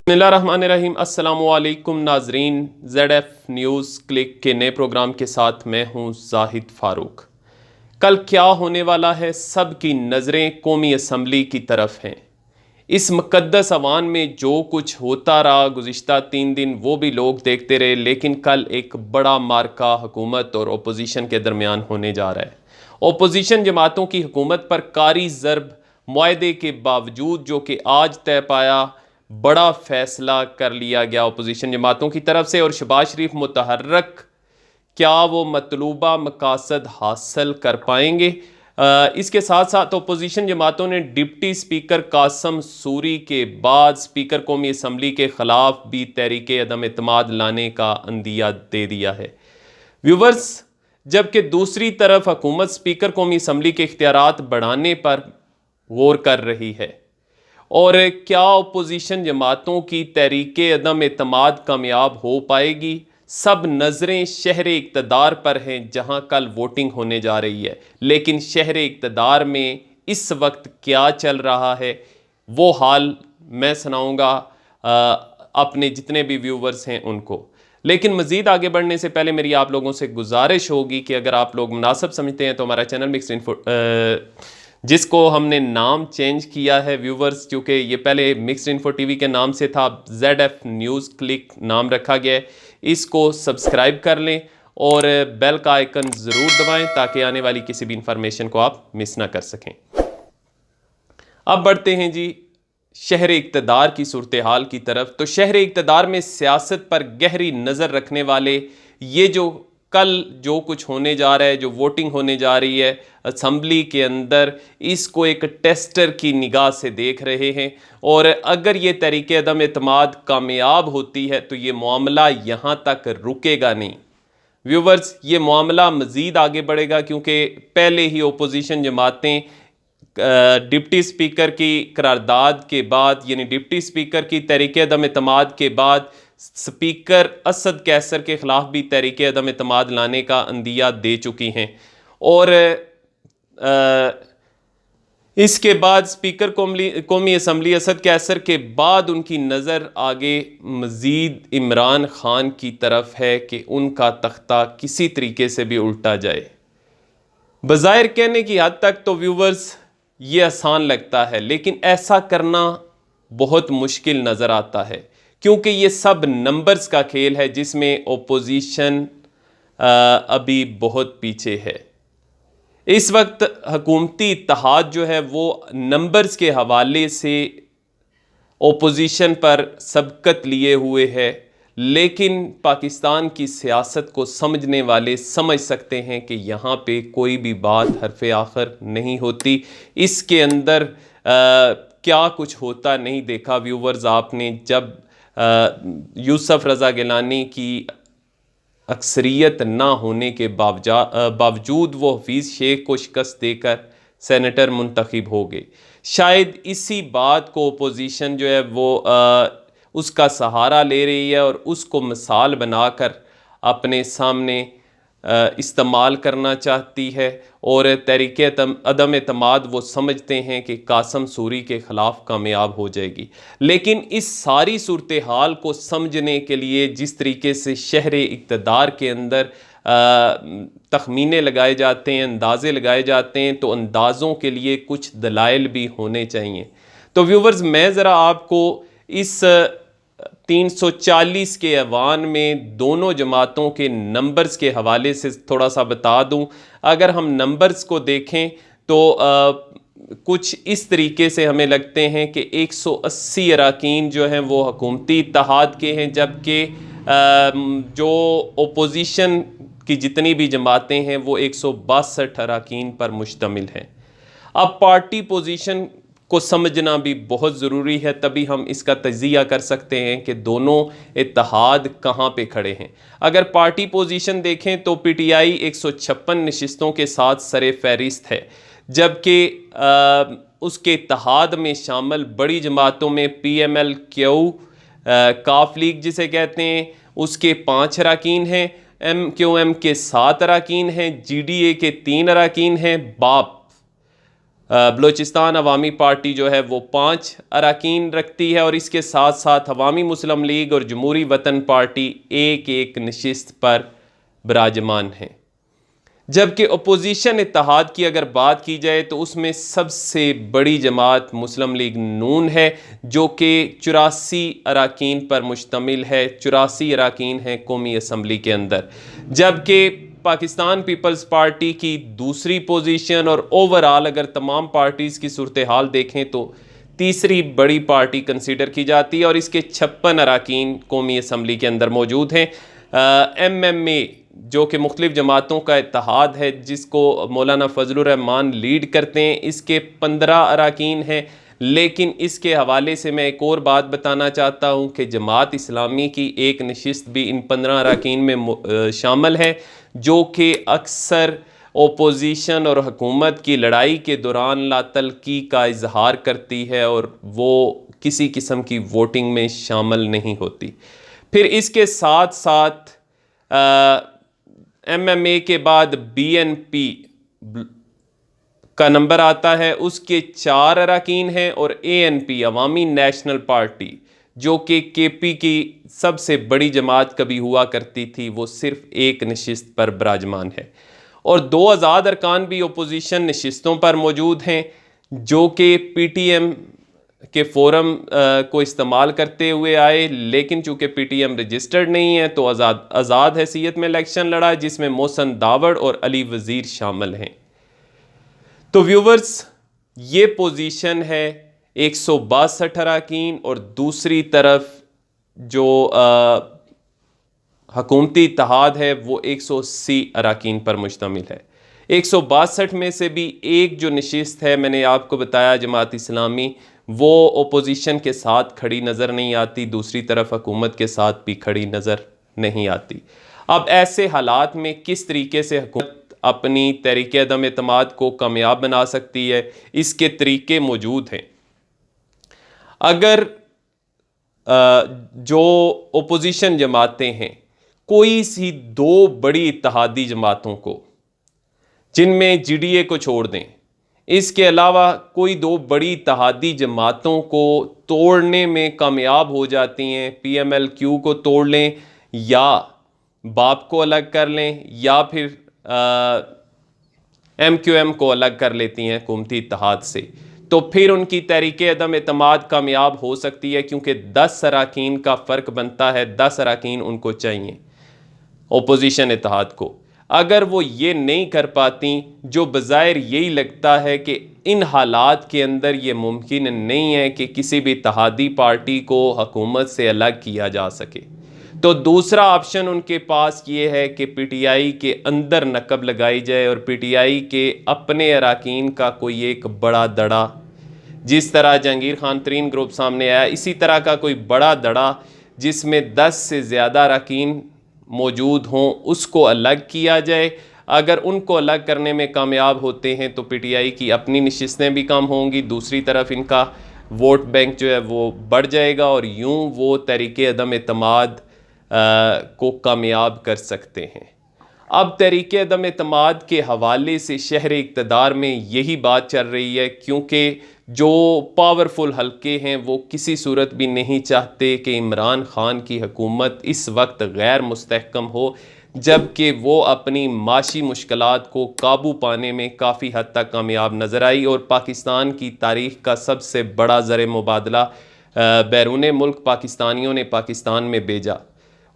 बिस्मिल्लाहिर्रहमानिर्रहीम। अस्सलामुअलैकुम नाजरीन, ZF न्यूज़ क्लिक के नए प्रोग्राम के साथ मैं हूं जाहिद फ़ारूक। कल क्या होने वाला है, सब की नज़रें कौमी असम्बली की तरफ हैं। इस मुक़द्दस अवान में जो कुछ होता रहा गुज़िश्ता 3 दिन वो भी लोग देखते रहे, लेकिन कल एक बड़ा मार्का हुकूमत और अपोजिशन के दरमियान होने जा रहा है। अपोजिशन जमातों की हुकूमत पर कारी ज़रब मुआहदे के बावजूद जो कि आज तय पाया, बड़ा फैसला कर लिया गया अपोजिशन जमातों की तरफ से, और शहबाज शरीफ मुतहर्रक क्या वो मतलूबा मकासद हासिल कर पाएंगे। इसके साथ साथ अपोजिशन जमातों ने डिप्टी स्पीकर कासम सूरी के बाद स्पीकर कौमी असम्बली के ख़िलाफ़ भी तहरीक अदम एतमाद लाने का अंदिया दे दिया है व्यूवर्स। जबकि दूसरी तरफ हुकूमत स्पीकर कौमी असम्बली के इख्तियारात बढ़ाने पर गौर कर रही है, और क्या अपोजिशन जमातों की तहरीक अदम एतमाद कामयाब हो पाएगी। सब नज़रें शहर इक़्तिदार पर हैं जहां कल वोटिंग होने जा रही है, लेकिन शहर इक़्तिदार में इस वक्त क्या चल रहा है वो हाल मैं सुनाऊंगा अपने जितने भी व्यूवर्स हैं उनको। लेकिन मज़ीद आगे बढ़ने से पहले मेरी आप लोगों से गुजारिश होगी कि अगर आप लोग मुनासिब समझते हैं तो हमारा चैनल मिक्स्ड इन्फो, जिसको हमने नाम चेंज किया है व्यूवर्स, क्योंकि ये पहले मिक्स्ड इन्फो टीवी के नाम से था, ZF न्यूज़ क्लिक नाम रखा गया है। इसको सब्सक्राइब कर लें और बेल का आइकन ज़रूर दबाएं ताकि आने वाली किसी भी इंफॉर्मेशन को आप मिस ना कर सकें। अब बढ़ते हैं जी शहर इक़्तिदार की सूरत हाल की तरफ। तो शहर इक़्तिदार में सियासत पर गहरी नज़र रखने वाले ये जो कल जो कुछ होने जा रहा है, जो वोटिंग होने जा रही है असम्बली के अंदर, इसको एक टेस्टर की निगाह से देख रहे हैं। और अगर ये तहरीक अदम एतमाद कामयाब होती है तो ये मामला यहाँ तक रुकेगा नहीं व्यूवर्स, ये मामला मज़ीद आगे बढ़ेगा, क्योंकि पहले ही अपोजिशन जमातें डिप्टी स्पीकर की करारदाद के बाद, यानी डिप्टी स्पीकर की तहरीक अदम एतमाद के बाद स्पीकर असद कैसर के ख़िलाफ़ भी तहरीक अदम एतमाद लाने का अंदिया दे चुकी हैं। और इसके बाद स्पीकर कौमी असम्बली असद कैसर के बाद उनकी नज़र आगे मज़ीद इमरान ख़ान की तरफ है कि उनका तख्ता किसी तरीके से भी उल्टा जाए। बज़ाहिर कहने की हद तक तो व्यूवर्स ये आसान लगता है, लेकिन ऐसा करना बहुत मुश्किल नज़र आता है, क्योंकि ये सब नंबर्स का खेल है जिसमें ओपोजिशन अभी बहुत पीछे है। इस वक्त हुकूमती इत्तेहाद जो है वो नंबर्स के हवाले से ओपोजिशन पर सबकत लिए हुए है, लेकिन पाकिस्तान की सियासत को समझने वाले समझ सकते हैं कि यहाँ पे कोई भी बात हरफ आखिर नहीं होती। इसके अंदर क्या कुछ होता नहीं देखा व्यूवर्स आपने, जब यूसुफ रज़ा गिलानी की अक्सरियत ना होने के बावजूद वो हफीज़ शेख को शिकस्त देकर सेनेटर मुंतखब हो गए। शायद इसी बात को अपोजिशन जो है वो उसका सहारा ले रही है और उसको मिसाल बनाकर अपने सामने इस्तेमाल करना चाहती है। और तहरीक अदम एतमाद वो समझते हैं कि कासम सूरी के ख़िलाफ़ कामयाब हो जाएगी। लेकिन इस सारी सूरत हाल को समझने के लिए जिस तरीके से शहर इक़्तिदार के अंदर तखमीने लगाए जाते हैं, अंदाज़े लगाए जाते हैं, तो अंदाज़ों के लिए कुछ दलाइल भी होने चाहिए। तो व्यूवर्स, मैं ज़रा आपको इस 340 के ऐवान में दोनों जमातों के नंबर्स के हवाले से थोड़ा सा बता दूं। अगर हम नंबर्स को देखें तो कुछ इस तरीके से हमें लगते हैं कि 180 अरकान जो हैं वो हुकूमती इत्तेहाद के हैं, जबकि जो ओपोजिशन की जितनी भी जमातें हैं वो 162 अरकान पर मुश्तमिल हैं। अब पार्टी पोजीशन को समझना भी बहुत ज़रूरी है, तभी हम इसका तजिया कर सकते हैं कि दोनों इत्तेहाद कहाँ पे खड़े हैं। अगर पार्टी पोजीशन देखें तो PTI 156 नशिस्तों के साथ सरे फहरिस्त है, जबकि उसके इत्तेहाद में शामिल बड़ी जमातों में PML Q काफ लीग जिसे कहते हैं उसके 5 अरकान हैं, MQM के 7 अरकान हैं, GDA के 3 अरकान हैं, बाप बलूचिस्तान अवामी पार्टी जो है वो 5 अरकान रखती है और इसके साथ साथ अवामी मुस्लिम लीग और जमहूरी वतन पार्टी एक एक नशिस्त पर विराजमान हैं। जबकि अपोजिशन इत्तेहाद की अगर बात की जाए तो उसमें सबसे बड़ी जमात मुस्लिम लीग नून है, जो कि 84 अरकान पर मुश्तमिल है। 84 अरकान हैं कौमी असम्बली के अंदर, जबकि पाकिस्तान पीपल्स पार्टी की दूसरी पोजीशन और ओवरऑल अगर तमाम पार्टीज़ की सूरत हाल देखें तो तीसरी बड़ी पार्टी कंसीडर की जाती है और इसके 56 अरकान कौमी असम्बली के अंदर मौजूद हैं। MMA जो कि मुख्तलिफ जमातों का इत्तेहाद है, जिसको मौलाना फजलुर रहमान लीड करते हैं, इसके 15 अरकान हैं। लेकिन इसके हवाले से मैं एक और बात बताना चाहता हूँ कि जमात इस्लामी की एक नशिस्त भी इन 15 अरकान में शामिल है, जो कि अक्सर ओपोजिशन और हुकूमत की लड़ाई के दौरान लातल्की का इजहार करती है और वो किसी किस्म की वोटिंग में शामिल नहीं होती। फिर इसके साथ साथ MMA के बाद BNP का नंबर आता है, उसके 4 अरकान हैं और ANP अवामी नेशनल पार्टी जो कि KP की सबसे बड़ी जमात कभी हुआ करती थी, वो सिर्फ एक नशिस्त पर विराजमान है। और 2 आज़ाद अरकान भी अपोजिशन नशिस्तों पर मौजूद हैं, जो कि PTM के फोरम को इस्तेमाल करते हुए आए, लेकिन चूंकि PTM रजिस्टर्ड नहीं है तो आज़ाद हैसियत में इलेक्शन लड़ा, जिसमें मोहसन दावड़ और अली वज़ीर शामिल हैं। तो व्यूवर्स, ये पोजीशन है 162 अरकान और दूसरी तरफ जो हुकूमती इत्तेहाद है वो 180 अरकान पर मुश्तमिल है। 162 में से भी एक जो नशिस्त है, मैंने आपको बताया जमात इस्लामी, वो ओपोजिशन के साथ खड़ी नज़र नहीं आती, दूसरी तरफ हुकूमत के साथ भी खड़ी नज़र नहीं आती। अब ऐसे हालात में किस तरीके से हुकूमत अपनी तहरीक अदम एतमाद को कामयाब बना सकती है, इसके तरीके मौजूद हैं। अगर जो ओपोजिशन जमातें हैं, कोई सी 2 बड़ी इत्तेहादी जमातों को, जिनमें GDA को छोड़ दें, इसके अलावा कोई 2 बड़ी इत्तेहादी जमातों को तोड़ने में कामयाब हो जाती हैं, PMLQ को तोड़ लें या बाप को अलग कर लें या फिर MQM को अलग कर लेती हैं हुकूमती इत्तेहाद से, तो फिर उनकी तहरीक अदम एतमाद कामयाब हो सकती है, क्योंकि 10 अरकान का फ़र्क बनता है। 10 अरकान उनको चाहिए ओपोजिशन इत्तेहाद को। अगर वो ये नहीं कर पाती, जो बज़ाहिर यही लगता है कि इन हालात के अंदर ये मुमकिन नहीं है कि किसी भी इत्तेहादी पार्टी को हुकूमत से अलग किया जा सके, तो दूसरा ऑप्शन उनके पास ये है कि PTI के अंदर नकब लगाई जाए और PTI के अपने अरकान का कोई एक बड़ा दड़ा, जिस तरह जहांगीर खान तरीन ग्रुप सामने आया, इसी तरह का कोई बड़ा दड़ा जिसमें 10 से ज़्यादा अरकान मौजूद हों, उसको अलग किया जाए। अगर उनको अलग करने में कामयाब होते हैं तो PTI की अपनी नशिस्तें भी कम होंगी, दूसरी तरफ इनका वोट बैंक जो है वो बढ़ जाएगा और यूं वो तहरीक अदम एतमाद को कामयाब कर सकते हैं। अब तहरीक अदम एतमाद के हवाले से शहर इक़्तिदार में यही बात चल रही है, क्योंकि जो पावरफुल हल्के हैं वो किसी सूरत भी नहीं चाहते कि इमरान खान की हुकूमत इस वक्त गैर मुस्तहकम हो, जबकि वो अपनी माशी मुश्किलात को काबू पाने में काफ़ी हद तक कामयाब नज़र आई और पाकिस्तान की तारीख़ का सबसे बड़ा ज़र मुबादला बैरून मुल्क पाकिस्तानियों ने पाकिस्तान में भेजा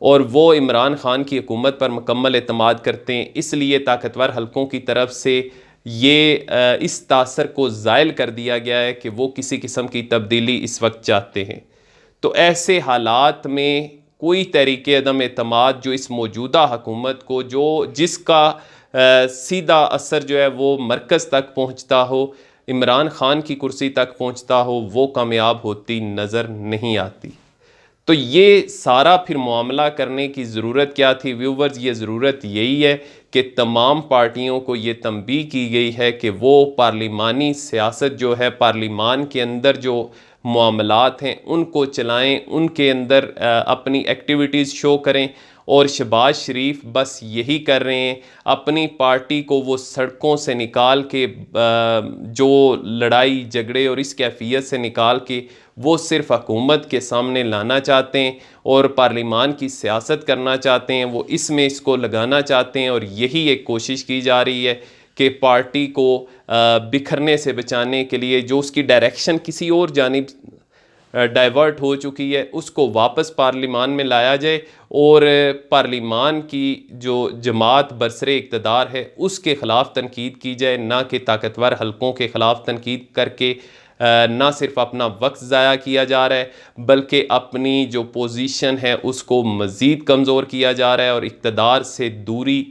और वो इमरान खान की हुकूमत पर मुकम्मल एतमाद करते हैं। इसलिए ताकतवर हल्कों की तरफ से ये इस तासर को ज़ायल कर दिया गया है कि वो किसी किस्म की तब्दीली इस वक्त चाहते हैं। तो ऐसे हालात में कोई तहरीक अदम एतमाद जो इस मौजूदा हुकूमत को, जो जिसका सीधा असर जो है वो मरकज़ तक पहुँचता हो, इमरान खान की कुर्सी तक पहुँचता हो, वो कामयाब होती नज़र नहीं आती। तो ये सारा फिर मामला करने की ज़रूरत क्या थी व्यूवर्स? ये ज़रूरत यही है कि तमाम पार्टियों को ये तंबीह की गई है कि वो पार्लिमानी सियासत जो है, पार्लिमान के अंदर जो मामलात हैं उनको चलाएं, उनके अंदर अपनी एक्टिविटीज़ शो करें। और शहबाज शरीफ बस यही कर रहे हैं, अपनी पार्टी को वो सड़कों से निकाल के जो लड़ाई झगड़े और इस कैफियत से निकाल के वो सिर्फ हुकूमत के सामने लाना चाहते हैं और पार्लिमान की सियासत करना चाहते हैं, वो इसमें इसको लगाना चाहते हैं। और यही एक कोशिश की जा रही है कि पार्टी को बिखरने से बचाने के लिए जो उसकी डायरेक्शन किसी और जानिब डाइवर्ट हो चुकी है उसको वापस पार्लिमान में लाया जाए और पार्लिमान की जो जमात बरसरे इक़्तिदार है उसके ख़िलाफ़ तनकीद की जाए, ना कि ताकतवर हलकों के ख़िलाफ़ तनकीद करके ना सिर्फ अपना वक्त ज़ाया किया जा रहा है बल्कि अपनी जो पोजीशन है उसको मज़ीद कमज़ोर किया जा रहा है और इक़्तिदार से दूरी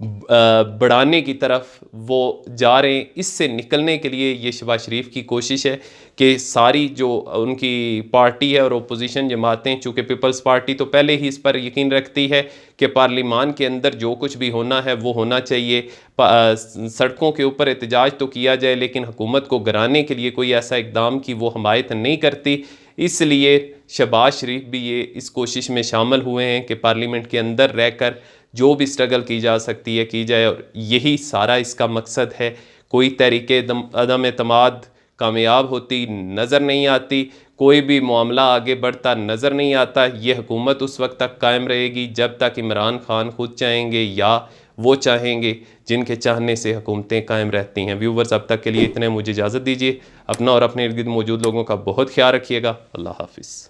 बढ़ाने की तरफ वो जा रहे हैं। इससे निकलने के लिए ये शहबाज शरीफ की कोशिश है कि सारी जो उनकी पार्टी है और अपोजिशन जमातें, चूँकि पीपल्स पार्टी तो पहले ही इस पर यकीन रखती है कि पार्लिमान के अंदर जो कुछ भी होना है वो होना चाहिए, सड़कों के ऊपर एहतजाज तो किया जाए लेकिन हुकूमत को गिराने के लिए कोई ऐसा इकदाम की वो हमायत नहीं करती। इसलिए शहबाज शरीफ भी ये इस कोशिश में शामिल हुए हैं कि पार्लियामेंट के अंदर रहकर जो भी स्ट्रगल की जा सकती है की जाए, और यही सारा इसका मकसद है। कोई तहरीके अदम एतमाद कामयाब होती नज़र नहीं आती, कोई भी मामला आगे बढ़ता नज़र नहीं आता। ये हुकूमत उस वक्त तक कायम रहेगी जब तक इमरान खान खुद चाहेंगे या वो चाहेंगे जिनके चाहने से हुकूमतें कायम रहती हैं। व्यूवर्स, अब तक के लिए इतने, मुझे इजाज़त दीजिए। अपना और अपने इर्द गिर्द मौजूद लोगों का बहुत ख्याल रखिएगा। अल्लाह हाफिज़।